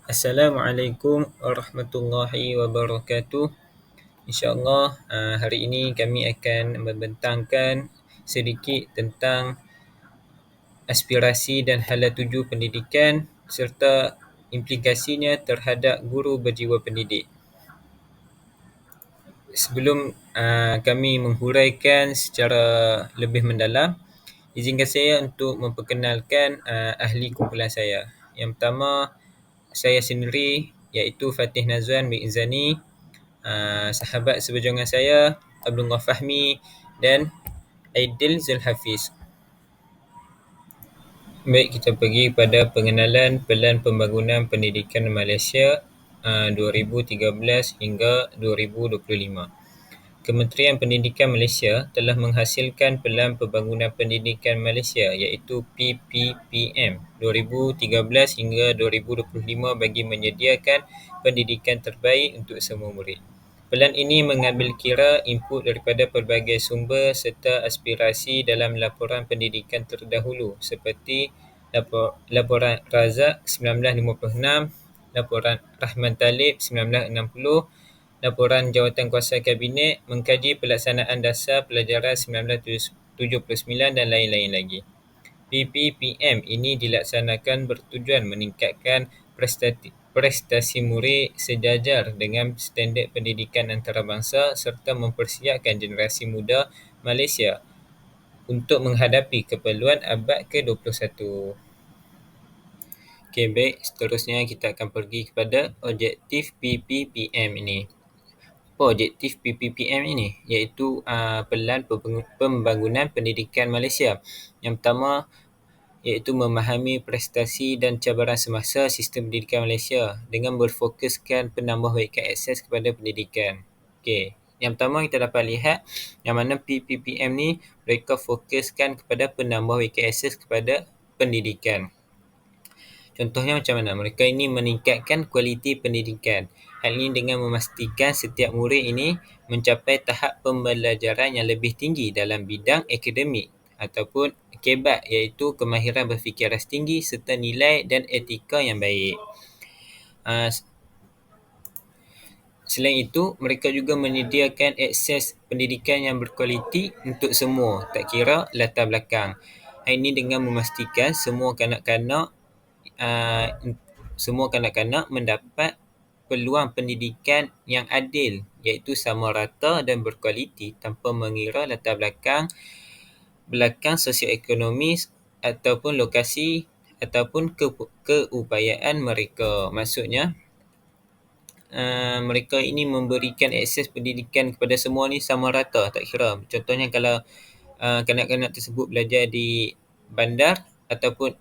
Assalamualaikum warahmatullahi wabarakatuh. InsyaAllah hari ini kami akan membentangkan sedikit tentang aspirasi dan hala tuju pendidikan serta implikasinya terhadap guru berjiwa pendidik. Sebelum kami menghuraikan secara lebih mendalam, izinkan saya untuk memperkenalkan ahli kumpulan saya. Yang pertama, saya sendiri iaitu Fatih Nazwan bin Izani, sahabat seperjuangan saya Abdullah Fahmi dan Aidil Zulhafiz. Baik, kita pergi pada pengenalan Pelan Pembangunan Pendidikan Malaysia 2013 hingga 2025. Kementerian Pendidikan Malaysia telah menghasilkan Pelan Pembangunan Pendidikan Malaysia iaitu PPPM 2013 hingga 2025 bagi menyediakan pendidikan terbaik untuk semua murid. Pelan ini mengambil kira input daripada pelbagai sumber serta aspirasi dalam laporan pendidikan terdahulu seperti laporan Razak 1956, laporan Rahman Talib 1960, laporan Jawatankuasa Kabinet mengkaji pelaksanaan dasar pelajaran 1979 dan lain-lain lagi. PPPM ini dilaksanakan bertujuan meningkatkan prestasi murid sejajar dengan standard pendidikan antarabangsa serta mempersiapkan generasi muda Malaysia untuk menghadapi keperluan abad ke-21. Okey, baik. Seterusnya kita akan pergi kepada objektif PPPM ini. Apa objektif PPPM ini? Iaitu Pelan Pembangunan Pendidikan Malaysia. Yang pertama, iaitu memahami prestasi dan cabaran semasa sistem pendidikan Malaysia dengan berfokuskan penambahbaikan akses kepada pendidikan. Okey, yang pertama kita dapat lihat yang mana PPPM ni mereka fokuskan kepada penambahbaikan akses kepada pendidikan. Contohnya macam mana? Mereka ini meningkatkan kualiti pendidikan. Hal ini dengan memastikan setiap murid ini mencapai tahap pembelajaran yang lebih tinggi dalam bidang akademik ataupun kebat iaitu kemahiran berfikiran tinggi serta nilai dan etika yang baik. Selain itu, mereka juga menyediakan akses pendidikan yang berkualiti untuk semua, tak kira latar belakang. Hal ini dengan memastikan semua kanak-kanak mendapat peluang pendidikan yang adil iaitu sama rata dan berkualiti tanpa mengira latar belakang sosioekonomis ataupun lokasi ataupun keupayaan mereka. Maksudnya mereka ini memberikan akses pendidikan kepada semua ni sama rata, tak kira. Contohnya kalau kanak-kanak tersebut belajar di bandar ataupun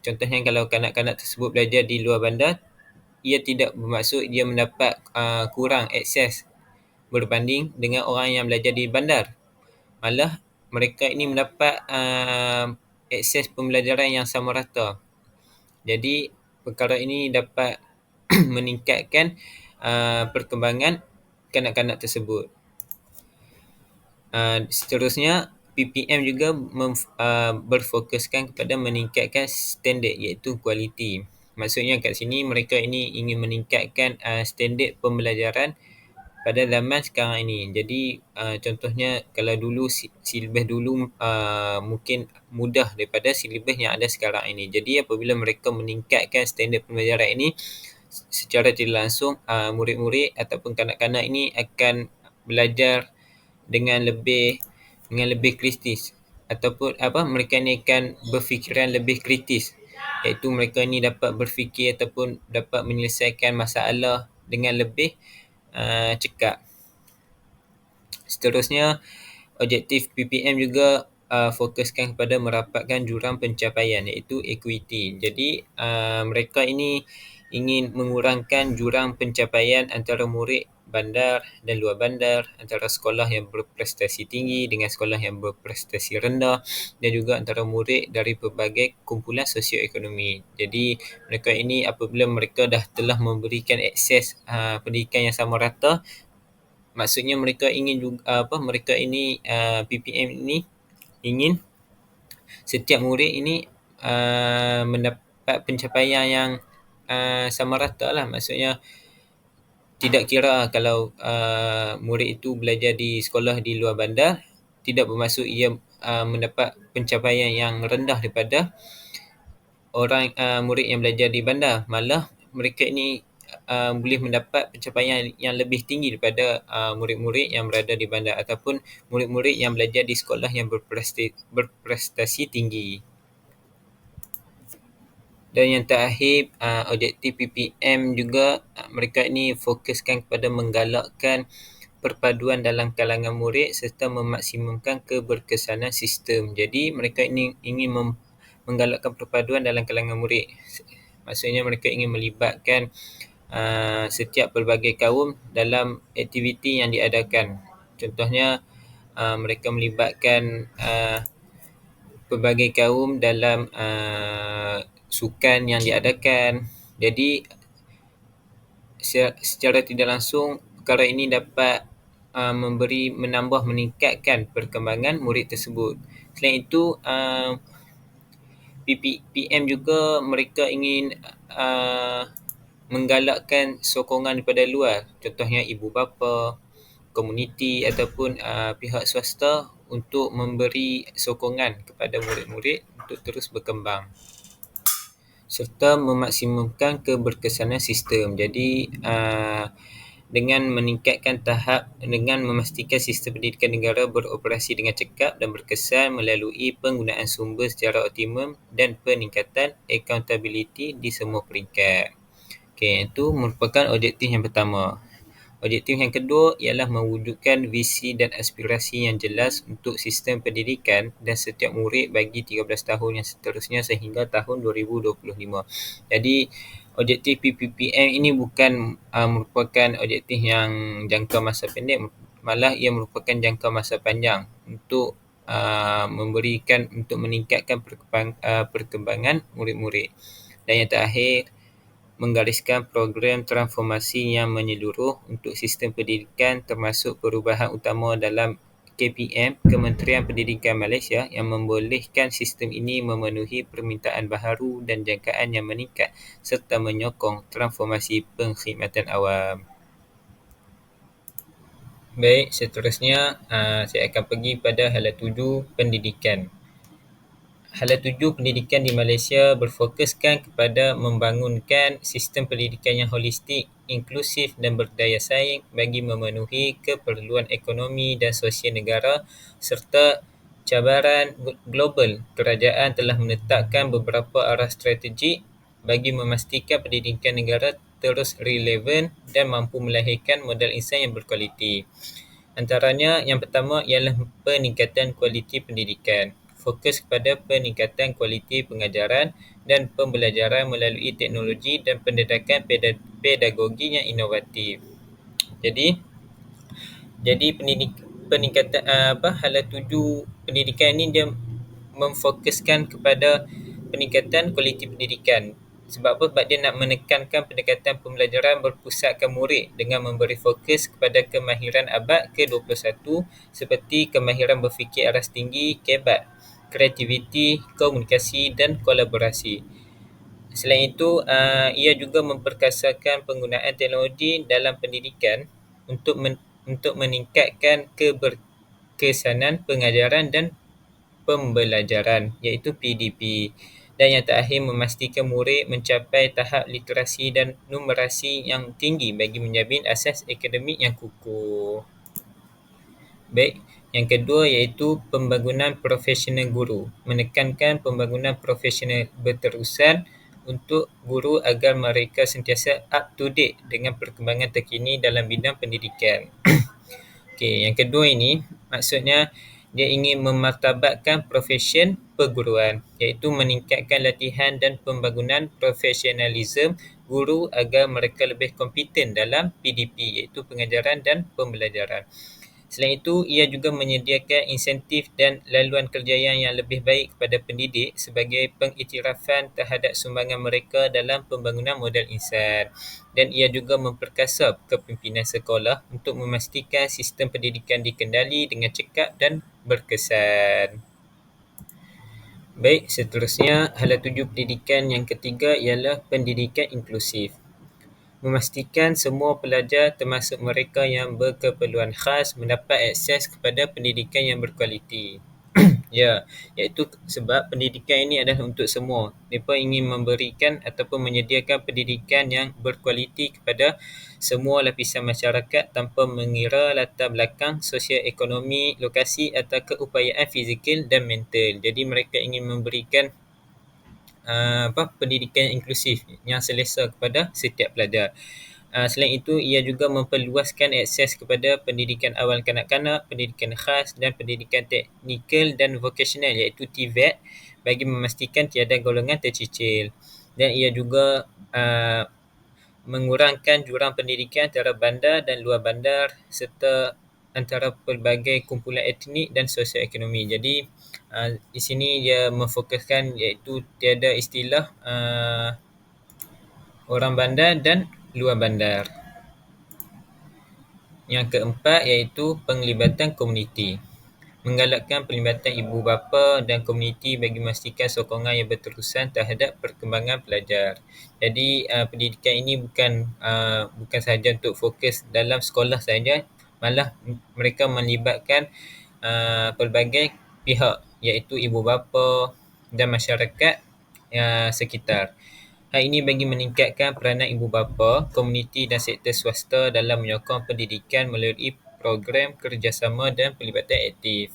contohnya kalau kanak-kanak tersebut belajar di luar bandar, ia tidak bermaksud dia mendapat kurang akses berbanding dengan orang yang belajar di bandar. Malah mereka ini mendapat akses pembelajaran yang sama rata. Jadi perkara ini dapat meningkatkan perkembangan kanak-kanak tersebut. Seterusnya, PPM juga berfokuskan kepada meningkatkan standard iaitu kualiti. Maksudnya kat sini mereka ini ingin meningkatkan standard pembelajaran pada zaman sekarang ini. Jadi contohnya kalau dulu silibus dulu mungkin mudah daripada silibus yang ada sekarang ini. Jadi apabila mereka meningkatkan standard pembelajaran ini, secara tidak langsung murid-murid ataupun kanak-kanak ini akan belajar dengan lebih kritis ataupun mereka ni akan berfikiran lebih kritis, iaitu mereka ni dapat berfikir ataupun dapat menyelesaikan masalah dengan lebih cekap. Seterusnya, objektif PPM juga fokuskan kepada merapatkan jurang pencapaian iaitu equity. Jadi mereka ini ingin mengurangkan jurang pencapaian antara murid bandar dan luar bandar, antara sekolah yang berprestasi tinggi dengan sekolah yang berprestasi rendah, dan juga antara murid dari pelbagai kumpulan sosioekonomi. Jadi mereka ini apabila mereka telah memberikan akses pendidikan yang sama rata, maksudnya mereka ingin juga PPM ini ingin setiap murid ini mendapat pencapaian yang sama rata lah. Maksudnya tidak kira kalau murid itu belajar di sekolah di luar bandar, tidak bermaksud ia mendapat pencapaian yang rendah daripada orang murid yang belajar di bandar. Malah mereka ini boleh mendapat pencapaian yang lebih tinggi daripada murid-murid yang berada di bandar ataupun murid-murid yang belajar di sekolah yang berprestasi tinggi. Dan yang terakhir, objektif PPM juga mereka ini fokuskan kepada menggalakkan perpaduan dalam kalangan murid serta memaksimumkan keberkesanan sistem. Jadi mereka ini ingin menggalakkan perpaduan dalam kalangan murid. Maksudnya mereka ingin melibatkan setiap pelbagai kaum dalam aktiviti yang diadakan. Contohnya mereka melibatkan pelbagai kaum dalam sukan yang diadakan. Jadi secara tidak langsung perkara ini dapat meningkatkan perkembangan murid tersebut. Selain itu, PPM juga mereka ingin menggalakkan sokongan daripada luar. Contohnya ibu bapa, komuniti ataupun pihak swasta untuk memberi sokongan kepada murid-murid untuk terus berkembang serta memaksimumkan keberkesanan sistem. Jadi dengan memastikan sistem pendidikan negara beroperasi dengan cekap dan berkesan melalui penggunaan sumber secara optimum dan peningkatan accountability di semua peringkat. Okey, itu merupakan objektif yang pertama. Objektif yang kedua ialah mewujudkan visi dan aspirasi yang jelas untuk sistem pendidikan dan setiap murid bagi 13 tahun yang seterusnya sehingga tahun 2025. Jadi, objektif PPPM ini bukan merupakan objektif yang jangka masa pendek, malah ia merupakan jangka masa panjang untuk untuk meningkatkan perkembangan murid-murid. Dan yang terakhir, menggariskan program transformasi yang menyeluruh untuk sistem pendidikan termasuk perubahan utama dalam KPM Kementerian Pendidikan Malaysia yang membolehkan sistem ini memenuhi permintaan baharu dan jangkaan yang meningkat serta menyokong transformasi perkhidmatan awam. Baik, seterusnya saya akan pergi pada hala 7 pendidikan. Hala 7 pendidikan di Malaysia berfokuskan kepada membangunkan sistem pendidikan yang holistik, inklusif dan berdaya saing bagi memenuhi keperluan ekonomi dan sosial negara serta cabaran global. Kerajaan telah menetapkan beberapa arah strategik bagi memastikan pendidikan negara terus relevan dan mampu melahirkan modal insan yang berkualiti. Antaranya, yang pertama ialah peningkatan kualiti pendidikan. Fokus kepada peningkatan kualiti pengajaran dan pembelajaran melalui teknologi dan pendedakan pedagogi yang inovatif. Jadi peningkatan hala 7 pendidikan ini dia memfokuskan kepada peningkatan kualiti pendidikan. Sebab apa? Sebab dia nak menekankan pendekatan pembelajaran berpusatkan murid dengan memberi fokus kepada kemahiran abad ke-21 seperti kemahiran berfikir aras tinggi, KEBAT, kreativiti, komunikasi dan kolaborasi. Selain itu, ia juga memperkasakan penggunaan teknologi dalam pendidikan untuk meningkatkan keberkesanan pengajaran dan pembelajaran iaitu PDP. Dan yang terakhir, memastikan murid mencapai tahap literasi dan numerasi yang tinggi bagi menjamin asas akademik yang kukuh. Baik, yang kedua iaitu pembangunan profesional guru. Menekankan pembangunan profesional berterusan untuk guru agar mereka sentiasa up to date dengan perkembangan terkini dalam bidang pendidikan. Okey, yang kedua ini maksudnya dia ingin memartabatkan profesion perguruan iaitu meningkatkan latihan dan pembangunan profesionalisme guru agar mereka lebih kompeten dalam PDP iaitu pengajaran dan pembelajaran. Selain itu, ia juga menyediakan insentif dan laluan kerjaya yang lebih baik kepada pendidik sebagai pengiktirafan terhadap sumbangan mereka dalam pembangunan modal insan. Dan ia juga memperkasa kepimpinan sekolah untuk memastikan sistem pendidikan dikendali dengan cekap dan berkesan. Baik, seterusnya hala tuju pendidikan yang ketiga ialah pendidikan inklusif. Memastikan semua pelajar termasuk mereka yang berkeperluan khas mendapat akses kepada pendidikan yang berkualiti. Ya, iaitu sebab pendidikan ini adalah untuk semua. Mereka ingin memberikan ataupun menyediakan pendidikan yang berkualiti kepada semua lapisan masyarakat tanpa mengira latar belakang sosial ekonomi, lokasi atau keupayaan fizikal dan mental. Jadi mereka ingin memberikan pendidikan inklusif yang selesa kepada setiap pelajar. Selain itu, ia juga memperluaskan akses kepada pendidikan awal kanak-kanak, pendidikan khas dan pendidikan teknikal dan vokasional iaitu TVET bagi memastikan tiada golongan tercicil. Dan ia juga mengurangkan jurang pendidikan antara bandar dan luar bandar serta antara pelbagai kumpulan etnik dan sosioekonomi. Jadi di sini dia memfokuskan iaitu tiada istilah orang bandar dan luar bandar. Yang keempat iaitu penglibatan komuniti. Menggalakkan pelibatan ibu bapa dan komuniti bagi memastikan sokongan yang berterusan terhadap perkembangan pelajar. Jadi pendidikan ini bukan sahaja untuk fokus dalam sekolah sahaja, malah mereka melibatkan pelbagai pihak iaitu ibu bapa dan masyarakat sekitar. Hal ini bagi meningkatkan peranan ibu bapa, komuniti dan sektor swasta dalam menyokong pendidikan melalui program kerjasama dan pelibatan aktif.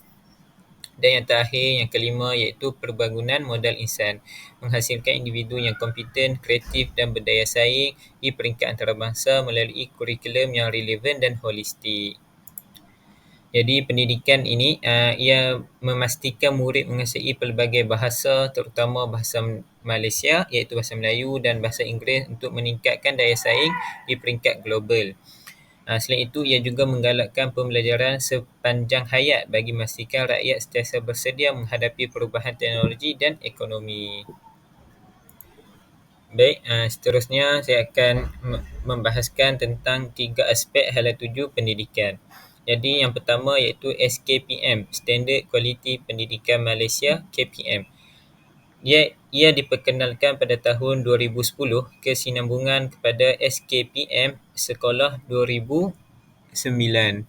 Dan yang terakhir, yang kelima iaitu perbangunan modal insan. Menghasilkan individu yang kompeten, kreatif dan berdaya saing di peringkat antarabangsa melalui kurikulum yang relevan dan holistik. Jadi pendidikan ini ia memastikan murid menguasai pelbagai bahasa terutama bahasa Malaysia iaitu bahasa Melayu dan bahasa Inggeris untuk meningkatkan daya saing di peringkat global. Selain itu, ia juga menggalakkan pembelajaran sepanjang hayat bagi memastikan rakyat sentiasa bersedia menghadapi perubahan teknologi dan ekonomi. Baik, seterusnya saya akan membahaskan tentang 3 aspek hala tuju pendidikan. Jadi yang pertama iaitu SKPM, Standard Quality Pendidikan Malaysia, KPM. Ia diperkenalkan pada tahun 2010 kesinambungan kepada SKPM Sekolah 2009.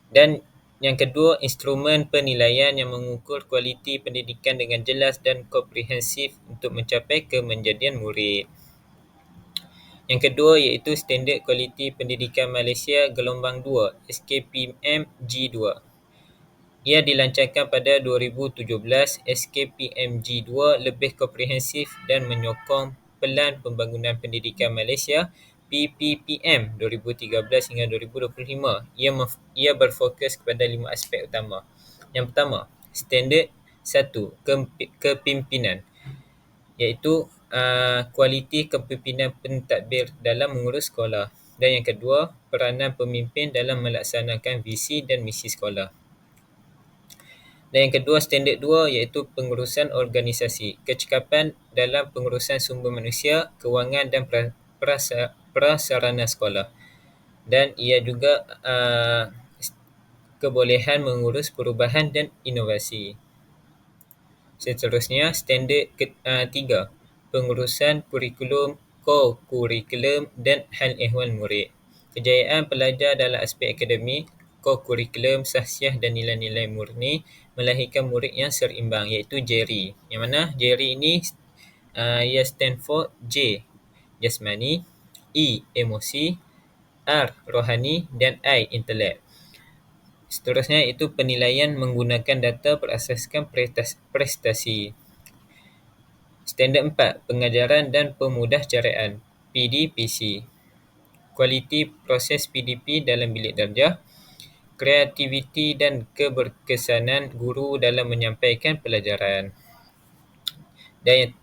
Dan yang kedua, instrumen penilaian yang mengukur kualiti pendidikan dengan jelas dan komprehensif untuk mencapai kemenjadian murid. Yang kedua iaitu Standard Kualiti Pendidikan Malaysia Gelombang 2, SKPM G2. Ia dilancarkan pada 2017. SKPM G2 lebih komprehensif dan menyokong Pelan Pembangunan Pendidikan Malaysia PPPM 2013 hingga 2025. Ia berfokus kepada 5 aspek utama. Yang pertama, standard 1, kepimpinan, iaitu kualiti kepimpinan pentadbir dalam mengurus sekolah. Dan yang kedua, peranan pemimpin dalam melaksanakan visi dan misi sekolah. Dan yang kedua, standard 2 iaitu pengurusan organisasi, kecekapan dalam pengurusan sumber manusia, kewangan dan prasarana sekolah. Dan ia juga kebolehan mengurus perubahan dan inovasi. Seterusnya, standard 3, pengurusan kurikulum, ko-kurikulum dan hal ehwal murid. Kejayaan pelajar dalam aspek akademik, ko-kurikulum, sahsiah dan nilai-nilai murni melahirkan murid yang serimbang iaitu JERI. Yang mana JERI ini ia stand for J, jasmani, E, emosi, R, rohani dan I, intelek. Seterusnya itu penilaian menggunakan data berasaskan prestasi. Standard 4, pengajaran dan pemudahcaraan, PDPC. Kualiti proses PDP dalam bilik darjah, kreativiti dan keberkesanan guru dalam menyampaikan pelajaran. Dan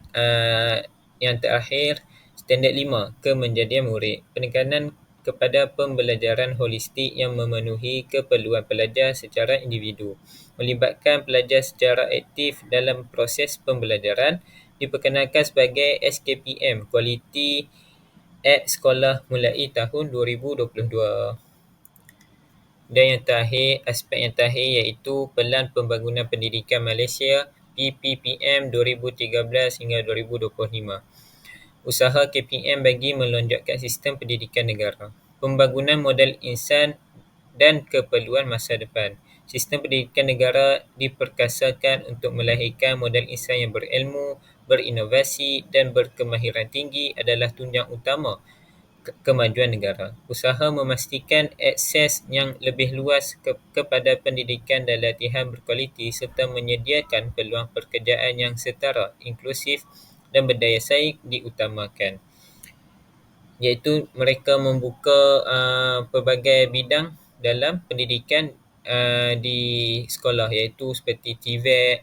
yang terakhir, standard 5, kemenjadian murid. Penekanan kepada pembelajaran holistik yang memenuhi keperluan pelajar secara individu. Melibatkan pelajar secara aktif dalam proses pembelajaran. Diperkenalkan sebagai SKPM, Kualiti at Sekolah mulai tahun 2022. Dan yang terakhir, aspek yang terakhir iaitu Pelan Pembangunan Pendidikan Malaysia PPPM 2013 hingga 2025. Usaha KPM bagi melonjakkan sistem pendidikan negara. Pembangunan modal insan dan keperluan masa depan. Sistem pendidikan negara diperkasakan untuk melahirkan modal insan yang berilmu, berinovasi dan berkemahiran tinggi adalah tunjang utama kemajuan negara. Usaha memastikan akses yang lebih luas kepada pendidikan dan latihan berkualiti serta menyediakan peluang pekerjaan yang setara, inklusif dan berdaya saing diutamakan, iaitu mereka membuka pelbagai bidang dalam pendidikan di sekolah, iaitu seperti TVET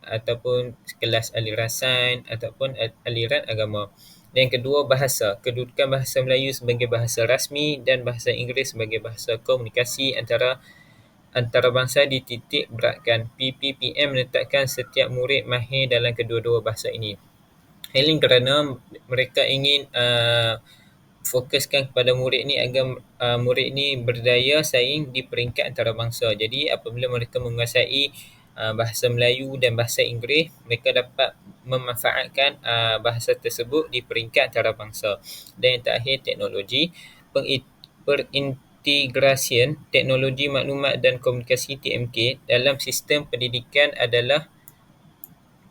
ataupun kelas aliran sains ataupun aliran agama. Dan yang kedua, bahasa. Kedudukan bahasa Melayu sebagai bahasa rasmi dan bahasa Inggeris sebagai bahasa komunikasi antarabangsa dititik beratkan. PPPM menetapkan setiap murid mahir dalam kedua-dua bahasa ini. Hal ini kerana mereka ingin fokuskan kepada murid ni agar murid ni berdaya saing di peringkat antarabangsa. Jadi apabila mereka menguasai bahasa Melayu dan bahasa Inggeris, mereka dapat memanfaatkan bahasa tersebut di peringkat antarabangsa. Dan yang terakhir, teknologi. Perintegrasian teknologi maklumat dan komunikasi TMK dalam sistem pendidikan adalah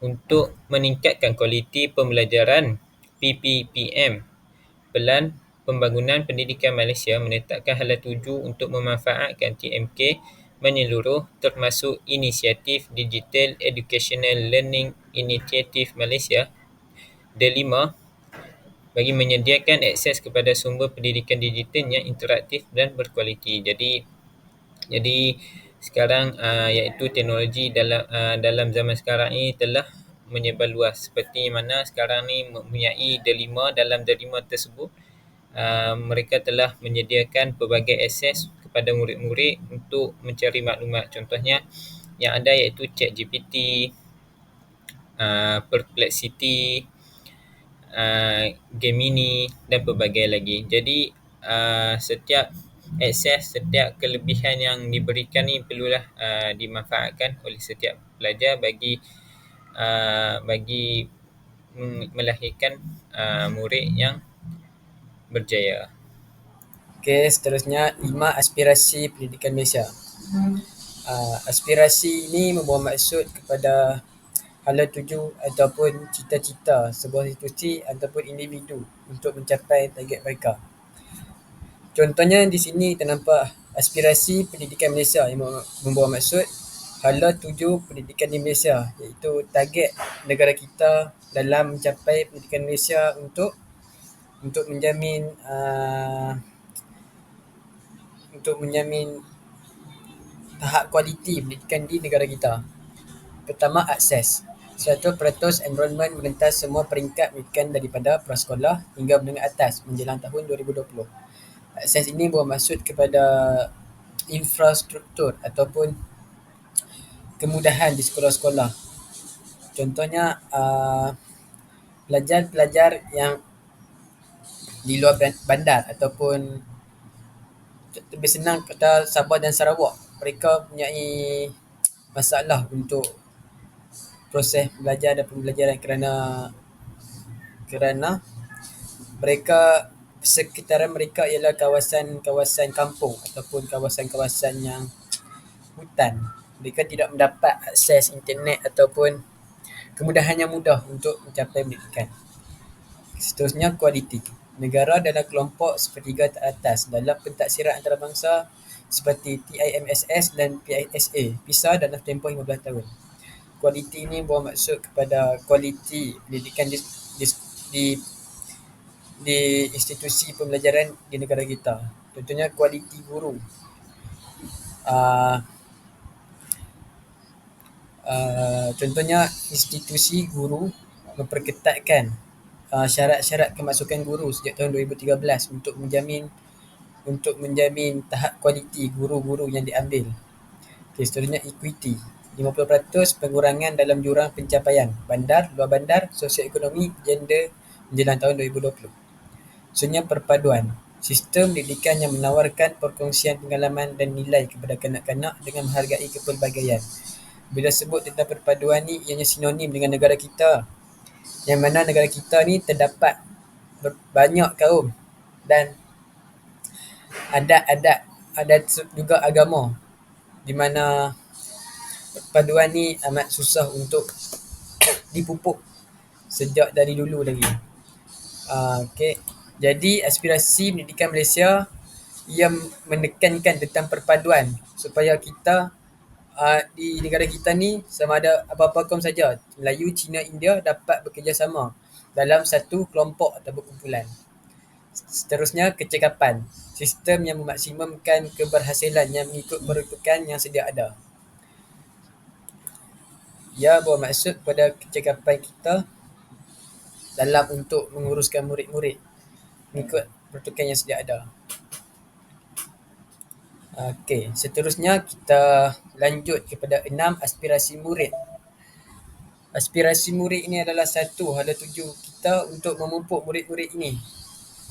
untuk meningkatkan kualiti pembelajaran. PPPM, Pelan Pembangunan Pendidikan Malaysia, menetapkan hala tuju untuk memanfaatkan TMK menyeluruh termasuk inisiatif Digital Educational Learning Initiative Malaysia D5 bagi menyediakan akses kepada sumber pendidikan digital yang interaktif dan berkualiti. Jadi sekarang iaitu teknologi dalam zaman sekarang ini telah menyebar luas, seperti mana sekarang ni mempunyai D5. Dalam D5 tersebut mereka telah menyediakan pelbagai akses kepada murid-murid untuk mencari maklumat. Contohnya yang ada iaitu ChatGPT, Perplexity, Gemini dan pelbagai lagi. Jadi setiap akses, setiap kelebihan yang diberikan ni perlulah dimanfaatkan oleh setiap pelajar bagi melahirkan murid yang berjaya. Okey, seterusnya 5 aspirasi pendidikan Malaysia. Aspirasi ini membawa maksud kepada hala tuju ataupun cita-cita sebuah institusi ataupun individu untuk mencapai target mereka. Contohnya di sini ternampak aspirasi pendidikan Malaysia yang membawa maksud hala tuju pendidikan di Malaysia, iaitu target negara kita dalam mencapai pendidikan Malaysia untuk menjamin tahap kualiti pendidikan di negara kita. Pertama, akses. 100% enrollment merentas semua peringkat pendidikan daripada prasekolah hingga menengah atas menjelang tahun 2020. Akses ini bermaksud kepada infrastruktur ataupun kemudahan di sekolah-sekolah. Contohnya pelajar-pelajar yang di luar bandar ataupun lebih senang kata Sabah dan Sarawak, mereka mempunyai masalah untuk proses belajar dan pembelajaran kerana mereka sekitaran mereka ialah kawasan-kawasan kampung ataupun kawasan-kawasan yang hutan. Mereka tidak mendapat akses internet ataupun kemudahan yang mudah untuk mencapai pendidikan. Seterusnya, kualiti. Negara dalam kelompok sepertiga teratas dalam pentaksiran antarabangsa seperti TIMSS dan PISA PISA dalam tempoh 15 tahun. Kualiti ini bermaksud kepada kualiti pendidikan di institusi pembelajaran di negara kita. Contohnya kualiti guru. Contohnya institusi guru memperketatkan syarat-syarat kemasukan guru sejak tahun 2013 untuk menjamin tahap kualiti guru-guru yang diambil. Okay, seterusnya equity. 50% pengurangan dalam jurang pencapaian bandar, luar bandar, sosioekonomi, gender menjelang tahun 2020. Seterusnya perpaduan. Sistem pendidikan yang menawarkan perkongsian pengalaman dan nilai kepada kanak-kanak dengan menghargai kepelbagaian. Bila sebut tentang perpaduan ni, ianya sinonim dengan negara kita. Yang mana negara kita ni terdapat banyak kaum dan adat-adat, ada juga agama, di mana perpaduan ni amat susah untuk dipupuk sejak dari dulu lagi. Okey. Jadi aspirasi pendidikan Malaysia ia menekankan tentang perpaduan supaya kita di negara kita ni sama ada apa-apa kaum saja, Melayu, Cina, India dapat bekerjasama dalam satu kelompok atau kumpulan. Seterusnya, kecekapan. Sistem yang memaksimumkan keberhasilan yang mengikut peruntukan yang sedia ada. Ia bermaksud pada kecekapan kita dalam untuk menguruskan murid-murid mengikut peruntukan yang sedia ada. Okey, seterusnya kita lanjut kepada 6 aspirasi murid. Aspirasi murid ini adalah satu hala tuju kita untuk memupuk murid-murid ini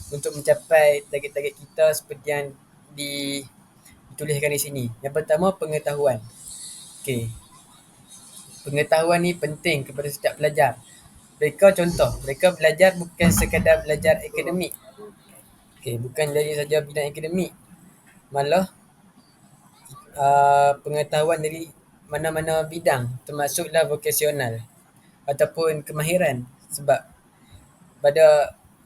untuk mencapai target-target kita seperti yang dituliskan di sini. Yang pertama, pengetahuan. Okey. Pengetahuan ni penting kepada setiap pelajar. Mereka belajar bukan sekadar belajar akademik. Okey, bukan belajar saja bidang akademik. Malah pengetahuan dari mana-mana bidang, termasuklah vokasional ataupun kemahiran, sebab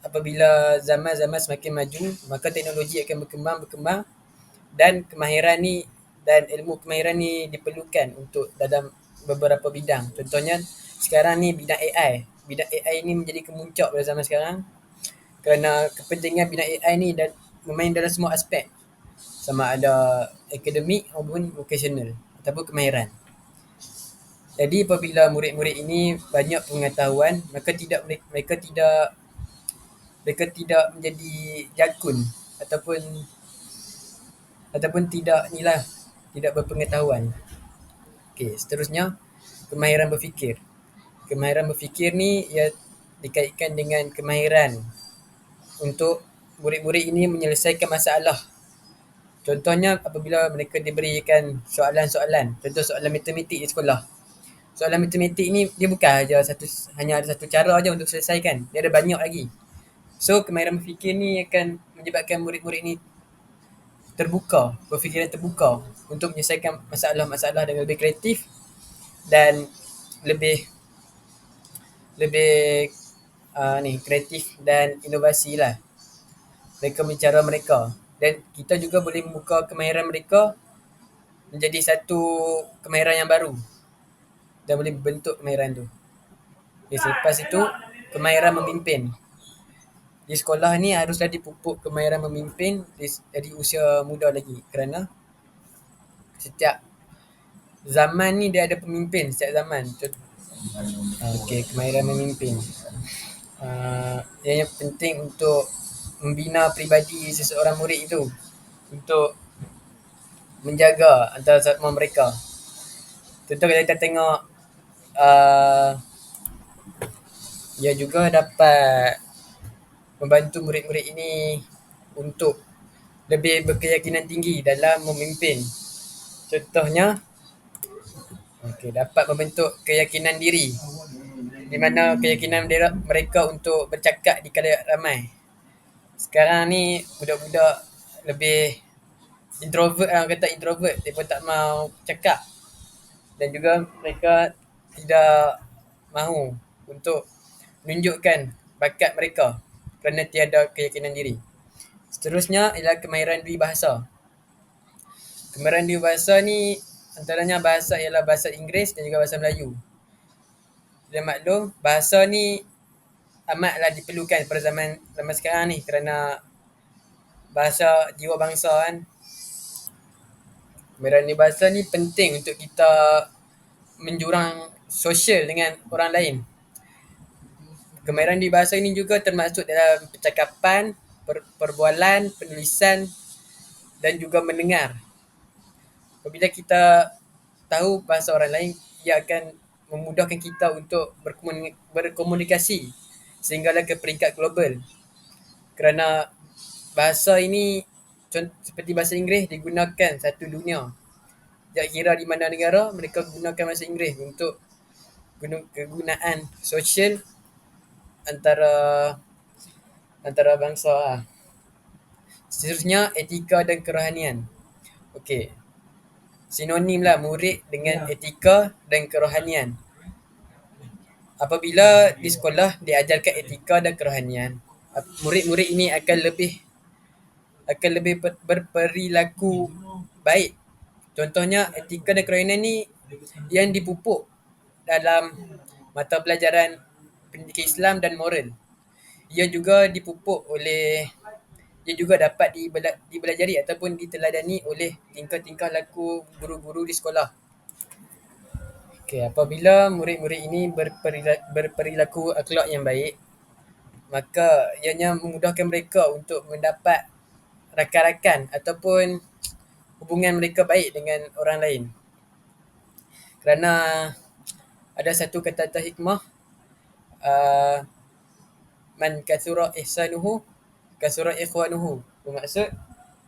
apabila zaman-zaman semakin maju, maka teknologi akan berkembang dan kemahiran ni dan ilmu kemahiran ni diperlukan untuk dalam beberapa bidang. Contohnya sekarang ni bidang AI. Bidang AI ni menjadi kemuncak pada zaman sekarang kerana kepentingan bidang AI ni dan memain dalam semua aspek, sama ada akademik maupun vokasional ataupun kemahiran. Jadi apabila murid-murid ini banyak pengetahuan, mereka tidak menjadi jakun ataupun tidak berpengetahuan. Okey, seterusnya kemahiran berfikir. Kemahiran berfikir ni ia dikaitkan dengan kemahiran untuk murid-murid ini menyelesaikan masalah. Contohnya apabila mereka diberikan soalan-soalan, contoh soalan matematik di sekolah. Soalan matematik ni dia bukan hanya ada satu cara aja untuk selesaikan. Dia ada banyak lagi. So kemahiran berfikir ni akan menyebabkan murid-murid ni berfikiran terbuka untuk menyelesaikan masalah-masalah dengan lebih kreatif dan lebih kreatif dan inovasi lah mereka bicara mereka. Dan kita juga boleh membuka kemahiran mereka menjadi satu kemahiran yang baru dan boleh bentuk kemahiran tu. Okay, selepas itu kemahiran memimpin. Di sekolah ni haruslah dipupuk kemahiran memimpin dari usia muda lagi, kerana setiap zaman ni dia ada pemimpin setiap zaman. Okey, kemahiran memimpin. Yang penting untuk membina peribadi seseorang murid itu untuk menjaga antara sama mereka. Contoh kalau kita tengok ia juga dapat membantu murid-murid ini untuk lebih berkeyakinan tinggi dalam memimpin. Contohnya, dapat membentuk keyakinan diri, di mana keyakinan mereka untuk bercakap di khalayak ramai. Sekarang ni budak-budak lebih introvert, dia pun tak mau cakap, dan juga mereka tidak mahu untuk menunjukkan bakat mereka kerana tiada keyakinan diri. Seterusnya ialah kemahiran diri bahasa. Kemahiran diri bahasa ni antaranya ialah bahasa Inggeris dan juga bahasa Melayu. Dan maklum, bahasa ni amatlah diperlukan pada zaman sekarang ni kerana bahasa jiwa bangsa kan. Kemahiran diri bahasa ni penting untuk kita menjurang sosial dengan orang lain. Kemahiran diri bahasa ini juga termasuk dalam percakapan, perbualan, penulisan dan juga mendengar. Apabila kita tahu bahasa orang lain, ia akan memudahkan kita untuk berkomunikasi sehinggalah ke peringkat global. Kerana bahasa ini seperti bahasa Inggeris digunakan satu dunia. tidak kira di mana negara, mereka gunakan bahasa Inggeris untuk kegunaan sosial antara antara bangsa lah. Seterusnya, etika dan kerohanian. Okey, sinonim lah murid dengan etika dan kerohanian. Apabila di sekolah diajarkan etika dan kerohanian, murid-murid ini akan lebih berperilaku baik. Contohnya, etika dan kerohanian ni yang dipupuk dalam mata pelajaran pendidikan Islam dan moral. Ia juga dapat dibelajari ataupun diteladani oleh tingkah-tingkah laku guru-guru di sekolah. Okay, apabila murid-murid ini berperilaku akhlak yang baik, maka ianya memudahkan mereka untuk mendapat rakan-rakan ataupun hubungan mereka baik dengan orang lain. Kerana ada satu kata hikmah, man kathura ihsanuhu kathura ikhwanuhu. Bermaksud,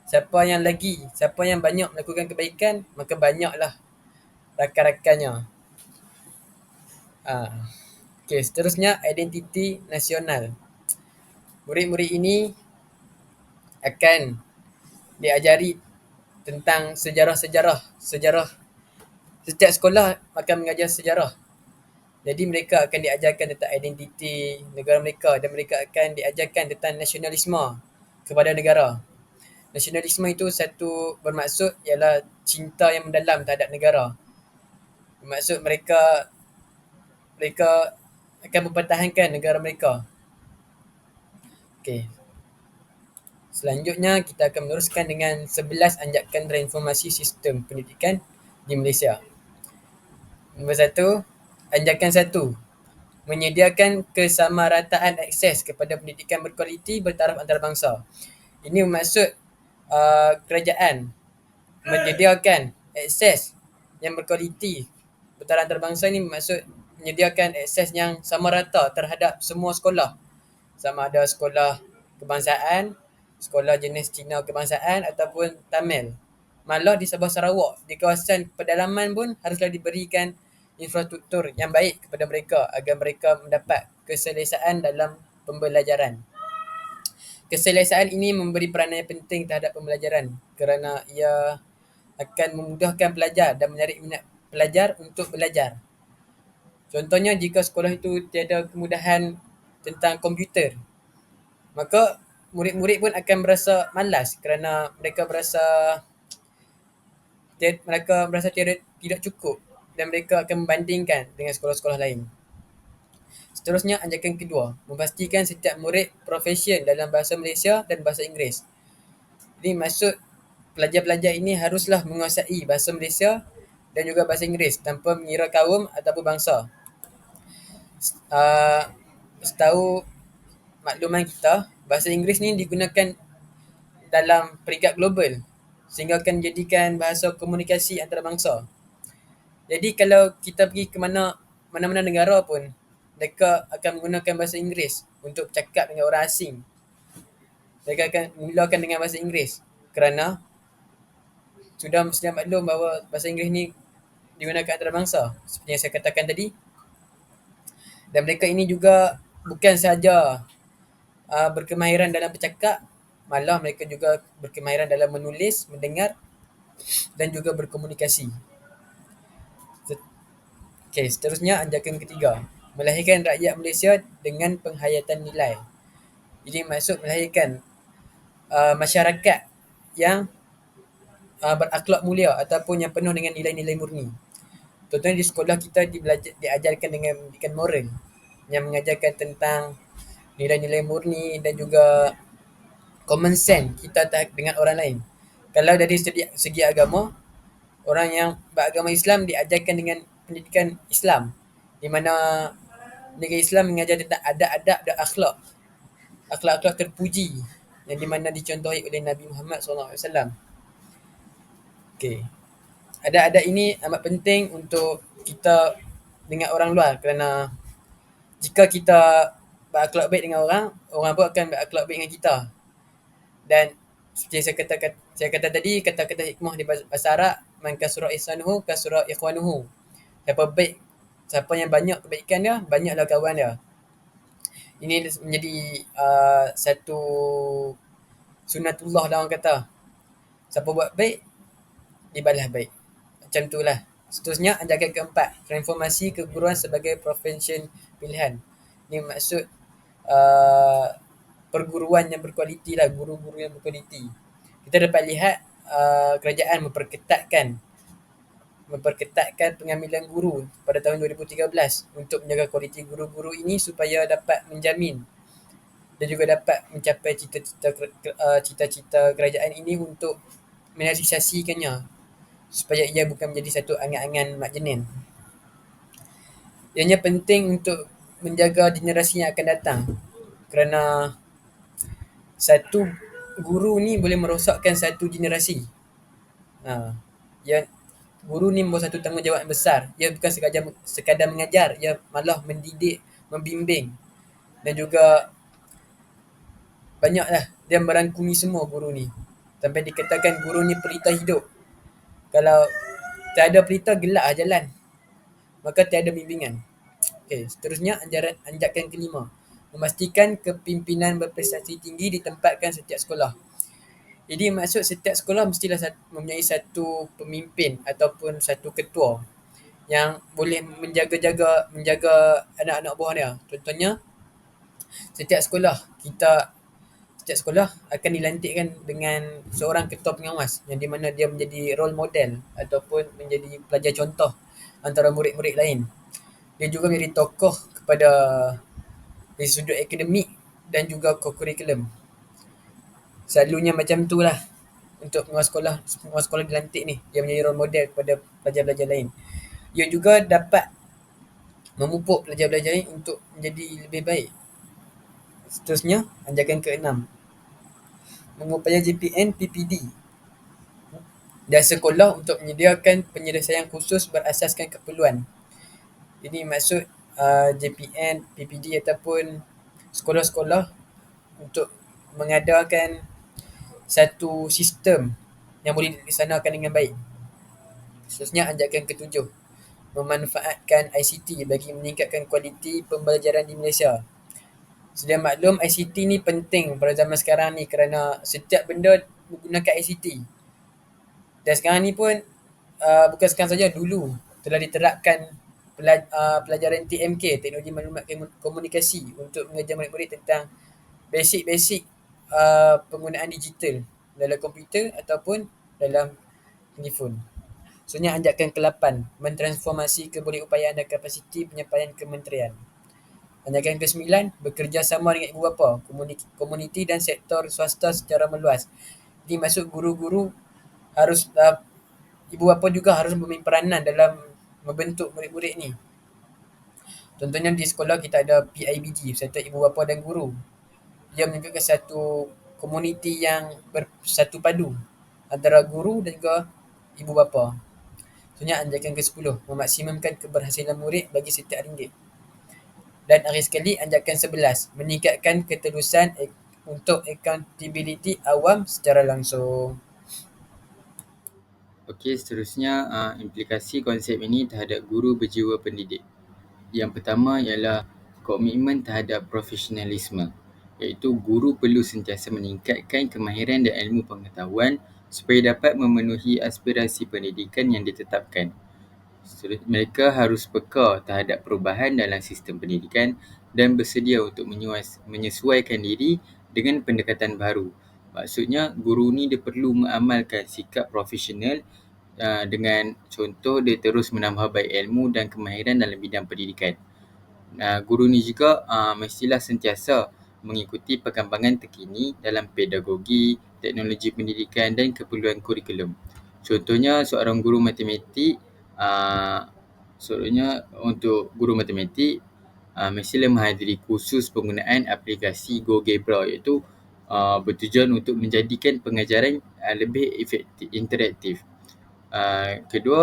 siapa yang banyak melakukan kebaikan, maka banyaklah rakan-rakannya. Okay, seterusnya, identiti nasional. Murid-murid ini akan diajari tentang sejarah. Setiap sekolah akan mengajar sejarah. Jadi mereka akan diajarkan tentang identiti negara mereka dan mereka akan diajarkan tentang nasionalisme kepada negara. Nasionalisme itu bermaksud ialah cinta yang mendalam terhadap negara. Bermaksud mereka akan mempertahankan negara mereka. Okey. Selanjutnya kita akan meneruskan dengan 11 anjakan reformasi sistem pendidikan di Malaysia. Nombor 1, anjakan 1, menyediakan kesamarataan akses kepada pendidikan berkualiti bertaraf antarabangsa. Ini bermaksud kerajaan menyediakan akses yang berkualiti bertaraf antarabangsa. Ini bermaksud menyediakan akses yang sama rata terhadap semua sekolah. Sama ada sekolah kebangsaan, sekolah jenis Cina kebangsaan ataupun Tamil. Malah di Sabah Sarawak, di kawasan pedalaman pun haruslah diberikan infrastruktur yang baik kepada mereka agar mereka mendapat keselesaan dalam pembelajaran. Keselesaan ini memberi peranan yang penting terhadap pembelajaran kerana ia akan memudahkan pelajar dan menarik minat pelajar untuk belajar. Contohnya, jika sekolah itu tiada kemudahan tentang komputer, maka murid-murid pun akan berasa malas kerana mereka berasa tidak cukup dan mereka akan membandingkan dengan sekolah-sekolah lain. Seterusnya, anjakan kedua, memastikan setiap murid profesion dalam bahasa Malaysia dan bahasa Inggeris. Ini maksud pelajar-pelajar ini haruslah menguasai bahasa Malaysia dan juga bahasa Inggeris tanpa mengira kaum ataupun bangsa. Setahu makluman kita, bahasa Inggeris ni digunakan dalam peringkat global sehingga akan menjadikan bahasa komunikasi antarabangsa. Jadi kalau kita pergi ke mana-mana negara pun, mereka akan menggunakan bahasa Inggeris untuk bercakap dengan orang asing. Mereka akan memulakan dengan bahasa Inggeris kerana sudah maklum bahawa bahasa Inggeris ni digunakan antarabangsa seperti yang saya katakan tadi. Dan mereka ini juga bukan sahaja berkemahiran dalam bercakap, malah mereka juga berkemahiran dalam menulis, mendengar dan juga berkomunikasi. Okay, seterusnya anjakan ketiga, melahirkan rakyat Malaysia dengan penghayatan nilai. Ini maksud melahirkan masyarakat yang berakhlak mulia ataupun yang penuh dengan nilai-nilai murni. Contohnya di sekolah kita diajarkan dengan pendidikan moral yang mengajarkan tentang nilai-nilai murni dan juga common sense kita dengan orang lain. Kalau dari segi agama, orang yang beragama Islam diajarkan dengan pendidikan Islam, di mana negara Islam mengajar tentang adab-adab dan akhlak terpuji yang di mana dicontohi oleh Nabi Muhammad SAW. Okay. Adab-adab ini amat penting untuk kita dengan orang luar kerana jika kita berakhlak baik dengan orang pun akan berakhlak baik dengan kita. Dan seperti saya kata tadi, kata-kata hikmah di bahasa Arab, man kasura ihsanuhu kasura ikhwanuhu. Siapa yang banyak kebaikan dia, banyaklah kawan dia. Ini menjadi satu sunatullah lah orang kata. Siapa buat baik, dibalas baik. Macam tu lah. Seterusnya, ajakan keempat, transformasi keguruan sebagai profession pilihan. Ini maksud uh, perguruan yang berkualiti lah, guru-guru yang berkualiti. Kita dapat lihat kerajaan memperketatkan pengambilan guru pada tahun 2013 untuk menjaga kualiti guru-guru ini supaya dapat menjamin dan juga dapat mencapai cita-cita kerajaan ini untuk merealisasikannya supaya ia bukan menjadi satu angan-angan mak jenin. Ianya penting untuk menjaga generasi yang akan datang kerana satu guru ni boleh merosakkan satu generasi. Guru ni membawa satu tanggungjawab yang besar. Ia bukan sekadar mengajar, ia malah mendidik, membimbing dan juga banyaklah dia merangkumi semua guru ni. Sampai dikatakan guru ni pelita hidup. Kalau tiada pelita, gelap lah jalan. Maka tiada bimbingan. Okey, seterusnya anjakan kelima. Memastikan kepimpinan berprestasi tinggi ditempatkan setiap sekolah. Jadi maksud setiap sekolah mestilah mempunyai satu pemimpin ataupun satu ketua yang boleh menjaga anak-anak buah dia. Contohnya, setiap sekolah akan dilantikkan dengan seorang ketua pengawas yang di mana dia menjadi role model ataupun menjadi pelajar contoh antara murid-murid lain. Dia juga menjadi tokoh kepada dari sudut akademik dan juga kurikulum. Selalunya macam tu lah untuk penguasa sekolah dilantik ni. Dia menjadi role model kepada pelajar-pelajar lain. Ia juga dapat memupuk pelajar-pelajar lain untuk menjadi lebih baik. Seterusnya, anjakan ke-6. Mengupaya JPN PPD dan sekolah untuk menyediakan penyelesaian khusus berasaskan keperluan. Ini maksud JPN, PPD ataupun sekolah-sekolah untuk mengadakan satu sistem yang boleh dilaksanakan dengan baik. Seterusnya, anjakan ke-7. Memanfaatkan ICT bagi meningkatkan kualiti pembelajaran di Malaysia. Sedia maklum, ICT ni penting pada zaman sekarang ni kerana setiap benda menggunakan ICT. Dan sekarang ni pun, bukan sekarang saja, dulu telah diterapkan pelajaran TMK, Teknologi Maklumat Komunikasi, untuk mengajar murid-murid tentang basic-basic penggunaan digital dalam komputer ataupun dalam telefon. Seterusnya, anjakan ke-8. Mentransformasi kebolehupayaan dan kapasiti penyampaian kementerian. Anjakan ke-9. Bekerjasama dengan ibu bapa, komuniti dan sektor swasta secara meluas. Ini maksud guru-guru harus, ibu bapa juga harus mempunyai peranan dalam membentuk murid-murid ni. Contohnya di sekolah kita ada PIBG, Persatuan Ibu Bapa dan Guru. Ia menunjukkan satu komuniti yang bersatu padu antara guru dan juga ibu bapa. Seterusnya, anjakan ke-10. Memaksimumkan keberhasilan murid bagi setiap ringgit. Dan akhir sekali, anjakan 11. Meningkatkan keterusan untuk accountability awam secara langsung. Okey, seterusnya implikasi konsep ini terhadap guru berjiwa pendidik. Yang pertama ialah komitmen terhadap profesionalisme, iaitu guru perlu sentiasa meningkatkan kemahiran dan ilmu pengetahuan supaya dapat memenuhi aspirasi pendidikan yang ditetapkan. Mereka harus peka terhadap perubahan dalam sistem pendidikan dan bersedia untuk menyesuaikan diri dengan pendekatan baru. Maksudnya, guru ni dia perlu mengamalkan sikap profesional dengan contoh dia terus menambah baik ilmu dan kemahiran dalam bidang pendidikan. Guru ni juga mestilah sentiasa mengikuti perkembangan terkini dalam pedagogi, teknologi pendidikan dan keperluan kurikulum. Contohnya, seorang guru matematik, mestilah menghadiri kursus penggunaan aplikasi GeoGebra, iaitu bertujuan untuk menjadikan pengajaran lebih efektif, interaktif. Kedua,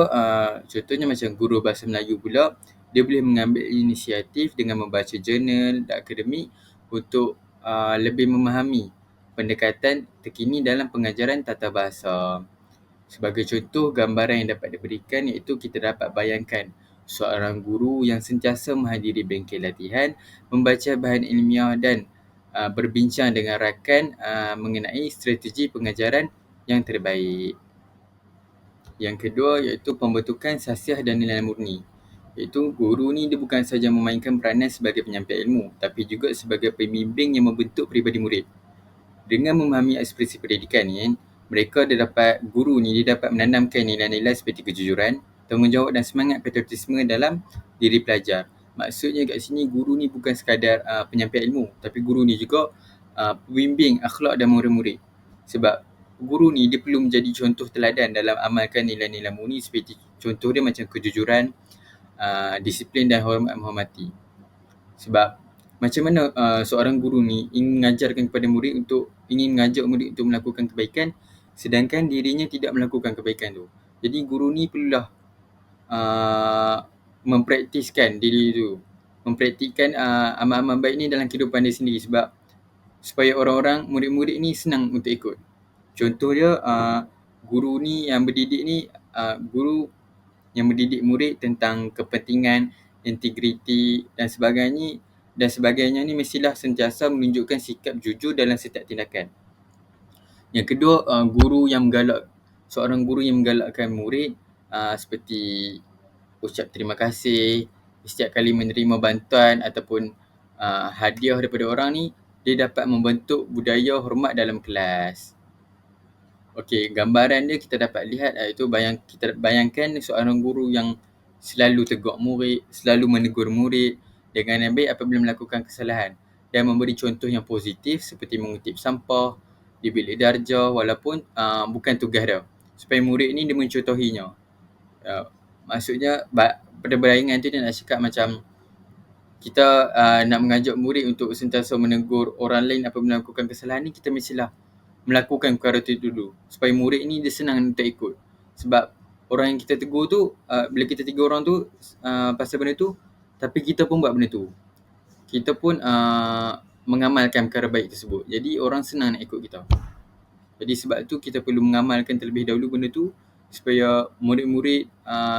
contohnya macam guru bahasa Melayu pula, dia boleh mengambil inisiatif dengan membaca jurnal akademik untuk lebih memahami pendekatan terkini dalam pengajaran tata bahasa. Sebagai contoh, gambaran yang dapat diberikan iaitu kita dapat bayangkan seorang guru yang sentiasa menghadiri bengkel latihan, membaca bahan ilmiah dan berbincang dengan rakan mengenai strategi pengajaran yang terbaik. Yang kedua iaitu pembentukan sasiah dan nilai murni. Iaitu guru ni dia bukan sahaja memainkan peranan sebagai penyampai ilmu, tapi juga sebagai pembimbing yang membentuk peribadi murid. Dengan memahami ekspresi pendidikan ni, guru ni dia dapat menanamkan nilai-nilai seperti kejujuran, tanggungjawab dan semangat patriotisme dalam diri pelajar. Maksudnya kat sini guru ni bukan sekadar penyampai ilmu, tapi guru ni juga pembimbing akhlak dan murid-murid. Sebab guru ni dia perlu menjadi contoh teladan dalam amalkan nilai-nilai murni seperti contoh dia macam kejujuran, disiplin dan hormat menghormati. Sebab macam mana seorang guru ni ingin mengajak murid untuk melakukan kebaikan sedangkan dirinya tidak melakukan kebaikan tu. Jadi guru ni perlulah mempraktiskan diri tu. Mempraktikkan amal-amal baik ni dalam kehidupan dia sendiri sebab supaya murid-murid ni senang untuk ikut. Contoh dia guru ni yang berdidik ni guru yang mendidik murid tentang kepentingan, integriti dan sebagainya ni mestilah sentiasa menunjukkan sikap jujur dalam setiap tindakan. Yang kedua, seorang guru yang menggalakkan murid seperti ucap terima kasih setiap kali menerima bantuan ataupun hadiah daripada orang ni, dia dapat membentuk budaya hormat dalam kelas. Okey, gambaran dia kita dapat lihat iaitu kita bayangkan seorang guru yang selalu tegur murid, selalu menegur murid dengan yang baik apabila melakukan kesalahan dan memberi contoh yang positif seperti mengutip sampah di bilik darjah walaupun bukan tugas dia, supaya murid ni dia mencontohinya. Maksudnya pada bayangan tu dia nak cakap macam kita nak mengajak murid untuk sentiasa menegur orang lain apabila melakukan kesalahan ni, kita mestilah melakukan perkara itu dulu supaya murid ni dia senang untuk ikut. Sebab orang yang kita tegur tu, bila kita tegur orang tu pasal benda tu, tapi kita pun buat benda tu, kita pun mengamalkan perkara baik tersebut. Jadi orang senang nak ikut kita. Jadi sebab tu kita perlu mengamalkan terlebih dahulu benda tu supaya murid-murid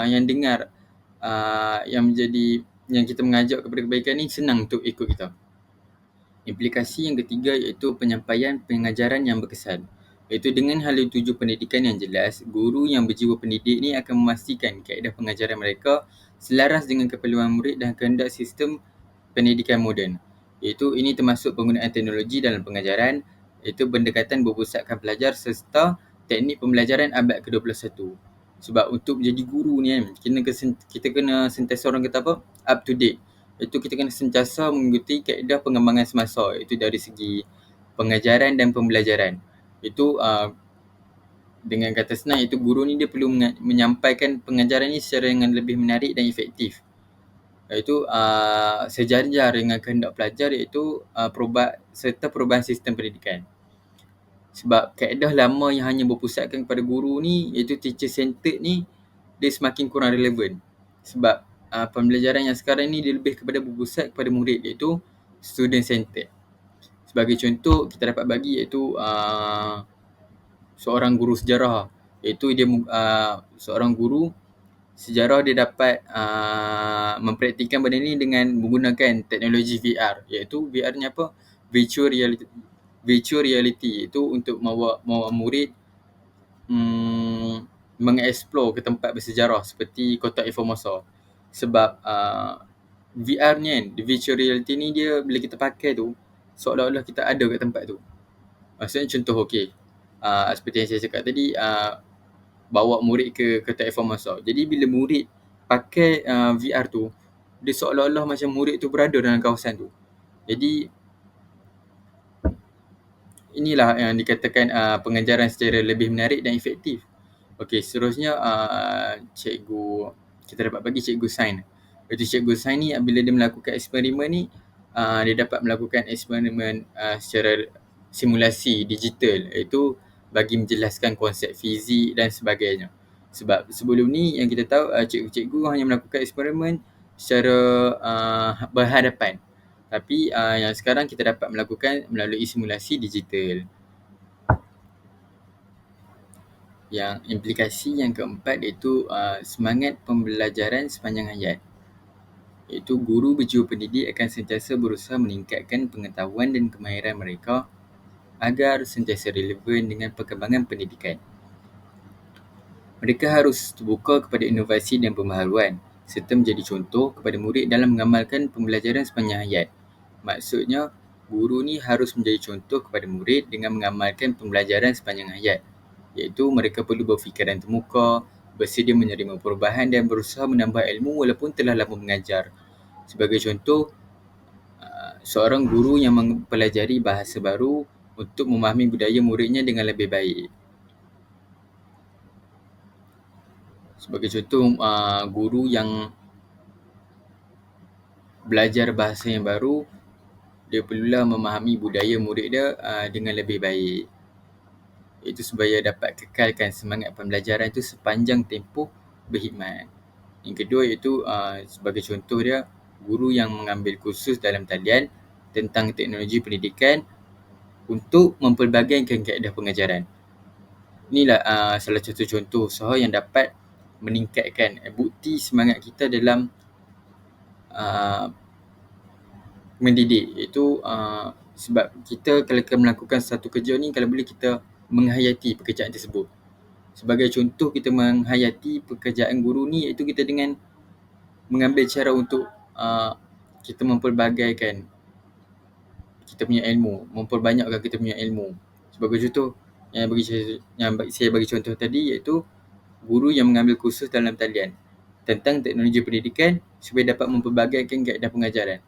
yang dengar yang kita mengajak kepada kebaikan ni senang untuk ikut kita. Implikasi yang ketiga iaitu penyampaian pengajaran yang berkesan. Iaitu dengan hala tuju pendidikan yang jelas, guru yang berjiwa pendidik ni akan memastikan kaedah pengajaran mereka selaras dengan keperluan murid dan kehendak sistem pendidikan moden. Iaitu ini termasuk penggunaan teknologi dalam pengajaran, iaitu pendekatan berpusatkan pelajar serta teknik pembelajaran abad ke-21. Sebab untuk menjadi guru ni kan, kita kena sentiasa orang kata apa? Up to date. Itu kita kena sentiasa mengikuti kaedah pengembangan semasa, iaitu dari segi pengajaran dan pembelajaran. Itu dengan kata senang, iaitu guru ni dia perlu menyampaikan pengajaran ni secara yang lebih menarik dan efektif. Iaitu sejajar dengan kehendak pelajar, iaitu perubahan sistem pendidikan. Sebab kaedah lama yang hanya berpusatkan kepada guru ni, iaitu teacher centered ni, dia semakin kurang relevan. Sebab pembelajaran yang sekarang ni dia lebih kepada berpusat kepada murid, iaitu student centered. Sebagai contoh kita dapat bagi iaitu seorang guru sejarah, iaitu dia seorang guru sejarah dia dapat mempraktikkan benda ni dengan menggunakan teknologi VR, iaitu VR ni apa? Virtual reality, iaitu untuk membawa murid mengeksplor ke tempat bersejarah seperti Kotak Formosa. Sebab VR ni kan, virtual reality ni dia bila kita pakai tu seolah-olah kita ada kat tempat tu. Maksudnya contoh seperti yang saya cakap tadi, bawa murid ke Kotak Formosa. Jadi bila murid pakai VR tu, dia seolah-olah macam murid tu berada dalam kawasan tu. Jadi inilah yang dikatakan pengajaran secara lebih menarik dan efektif. Okey, seterusnya kita dapat bagi cikgu sains. Iaitu cikgu sains ni bila dia melakukan eksperimen ni, dia dapat melakukan eksperimen secara simulasi digital, iaitu bagi menjelaskan konsep fizik dan sebagainya. Sebab sebelum ni yang kita tahu cikgu-cikgu hanya melakukan eksperimen secara berhadapan. Tapi yang sekarang kita dapat melakukan melalui simulasi digital. Yang implikasi yang keempat iaitu semangat pembelajaran sepanjang hayat. Iaitu guru berjiwa pendidik akan sentiasa berusaha meningkatkan pengetahuan dan kemahiran mereka agar sentiasa relevan dengan perkembangan pendidikan. Mereka harus terbuka kepada inovasi dan pembaharuan serta menjadi contoh kepada murid dalam mengamalkan pembelajaran sepanjang hayat. Maksudnya, guru ni harus menjadi contoh kepada murid dengan mengamalkan pembelajaran sepanjang hayat. Iaitu mereka perlu berfikiran terbuka, bersedia menerima perubahan dan berusaha menambah ilmu walaupun telah lama mengajar. Sebagai contoh, seorang guru yang mempelajari bahasa baru untuk memahami budaya muridnya dengan lebih baik. Sebagai contoh, guru yang belajar bahasa yang baru, dia perlulah memahami budaya murid dia dengan lebih baik. Itu supaya dapat kekalkan semangat pembelajaran itu sepanjang tempoh berkhidmat. Yang kedua iaitu sebagai contoh dia, guru yang mengambil kursus dalam talian tentang teknologi pendidikan untuk mempelbagaikan kaedah pengajaran. Inilah salah satu contoh usaha yang dapat meningkatkan bukti semangat kita dalam mendidik. Iaitu sebab kita kalau kita melakukan satu kerja ni, kalau boleh kita menghayati pekerjaan tersebut. Sebagai contoh kita menghayati pekerjaan guru ni iaitu kita dengan mengambil cara untuk kita mempelbagaikan kita punya ilmu, memperbanyakkan kita punya ilmu. Sebagai contoh, yang saya bagi contoh tadi iaitu guru yang mengambil kursus dalam talian tentang teknologi pendidikan supaya dapat mempelbagaikan kaedah pengajaran.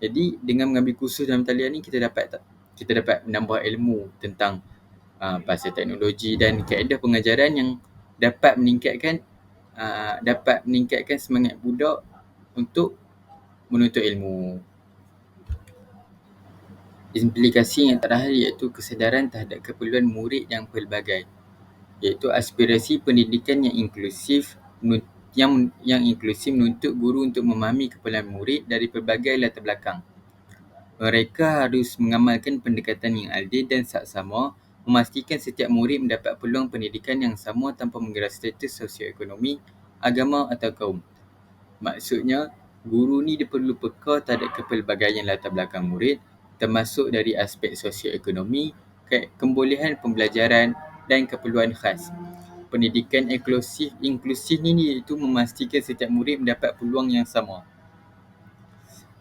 Jadi dengan mengambil kursus dalam talian ni kita dapat menambah ilmu tentang pasal teknologi dan kaedah pengajaran yang dapat meningkatkan semangat budak untuk menuntut ilmu. Implikasi yang terakhir iaitu kesedaran terhadap keperluan murid yang pelbagai, iaitu aspirasi pendidikan yang inklusif menuntut guru untuk memahami keperluan murid dari pelbagai latar belakang. Mereka harus mengamalkan pendekatan yang adil dan saksama, memastikan setiap murid mendapat peluang pendidikan yang sama tanpa mengira status sosioekonomi, agama atau kaum. Maksudnya, guru ni dia perlu peka terhadap kepelbagaian latar belakang murid, termasuk dari aspek sosioekonomi, kebolehan pembelajaran dan keperluan khas. Pendidikan inklusif ni iaitu memastikan setiap murid mendapat peluang yang sama.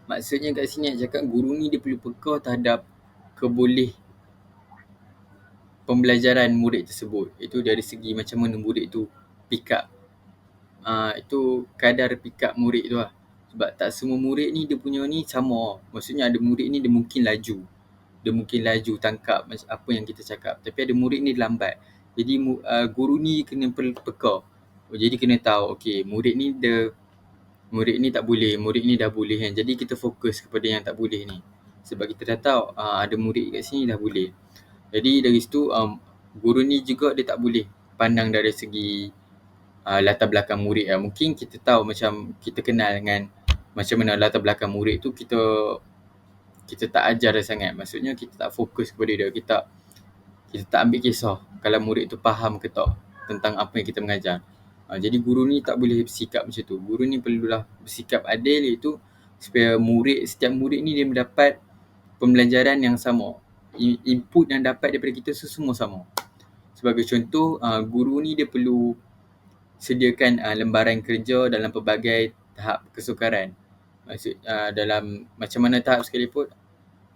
Maksudnya kat sini nak cakap guru ni dia perlu peka terhadap pembelajaran murid tersebut. Itu dari segi macam mana murid tu pick up. Itu kadar pick up murid tu lah. Sebab tak semua murid ni dia punya ni sama. Maksudnya ada murid ni dia mungkin laju tangkap apa yang kita cakap. Tapi ada murid ni lambat. Jadi guru ni kena peka. Jadi kena tahu, okey, murid ni tak boleh, murid ni dah boleh kan. Jadi kita fokus kepada yang tak boleh ni. Sebab kita dah tahu ada murid kat sini dah boleh. Jadi dari situ guru ni juga dia tak boleh pandang dari segi latar belakang murid. Mungkin kita tahu macam kita kenal dengan macam mana latar belakang murid tu, kita tak ajar dia sangat. Maksudnya kita tak fokus kepada dia. Kita tak ambil kisah kalau murid tu faham ke tak tentang apa yang kita mengajar. Jadi guru ni tak boleh bersikap macam tu. Guru ni perlulah bersikap adil, iaitu supaya setiap murid ni dia mendapat pembelajaran yang sama. Input yang dapat daripada kita semua sama. Sebagai contoh, guru ni dia perlu sediakan lembaran kerja dalam pelbagai tahap kesukaran. Dalam macam mana tahap sekalipun,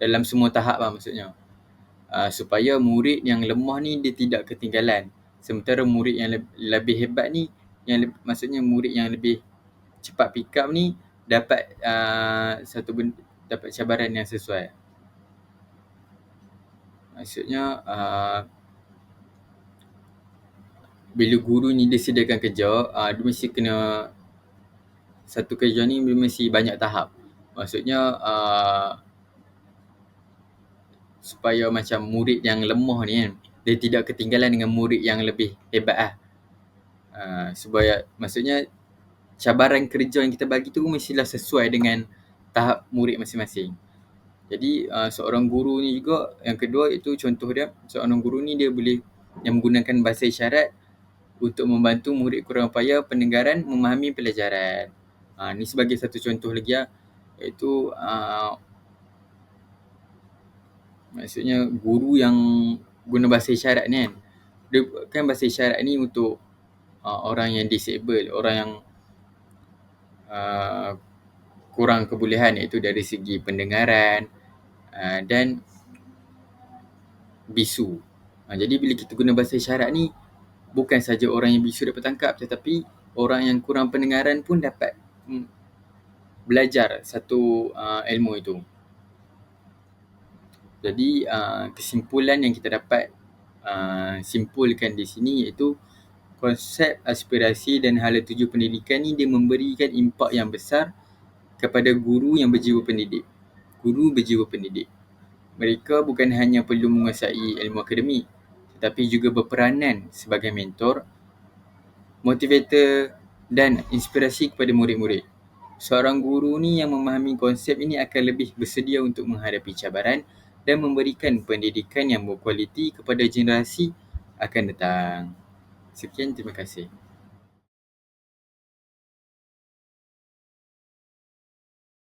dalam semua tahap lah maksudnya. Supaya murid yang lemah ni dia tidak ketinggalan. Sementara murid yang lebih hebat ni, maksudnya murid yang lebih cepat pick up ni dapat dapat cabaran yang sesuai. Maksudnya bila guru ni dia sediakan kerja, dia mesti kena, satu kerja ni dia mesti banyak tahap. Maksudnya supaya macam murid yang lemah ni kan, dia tidak ketinggalan dengan murid yang lebih hebat lah. Supaya maksudnya cabaran kerja yang kita bagi tu mestilah sesuai dengan tahap murid masing-masing. Jadi seorang guru ni juga, yang kedua itu contoh dia, seorang guru ni dia boleh yang menggunakan bahasa isyarat untuk membantu murid kurang upaya pendengaran memahami pelajaran. Ini sebagai satu contoh lagi iaitu maksudnya guru yang guna bahasa isyarat ni kan. Dia kan bahasa isyarat ni untuk orang yang disable, orang yang kurang kebolehan, iaitu dari segi pendengaran dan bisu. Jadi bila kita guna bahasa isyarat ni, bukan saja orang yang bisu dapat tangkap, tetapi orang yang kurang pendengaran pun dapat belajar satu ilmu itu. Jadi kesimpulan yang kita dapat simpulkan di sini iaitu konsep aspirasi dan hala tuju pendidikan ni dia memberikan impak yang besar kepada guru yang berjiwa pendidik. Guru berjiwa pendidik. Mereka bukan hanya perlu menguasai ilmu akademik, tetapi juga berperanan sebagai mentor, motivator dan inspirasi kepada murid-murid. Seorang guru ni yang memahami konsep ini akan lebih bersedia untuk menghadapi cabaran dan memberikan pendidikan yang berkualiti kepada generasi akan datang. Sekian, terima kasih.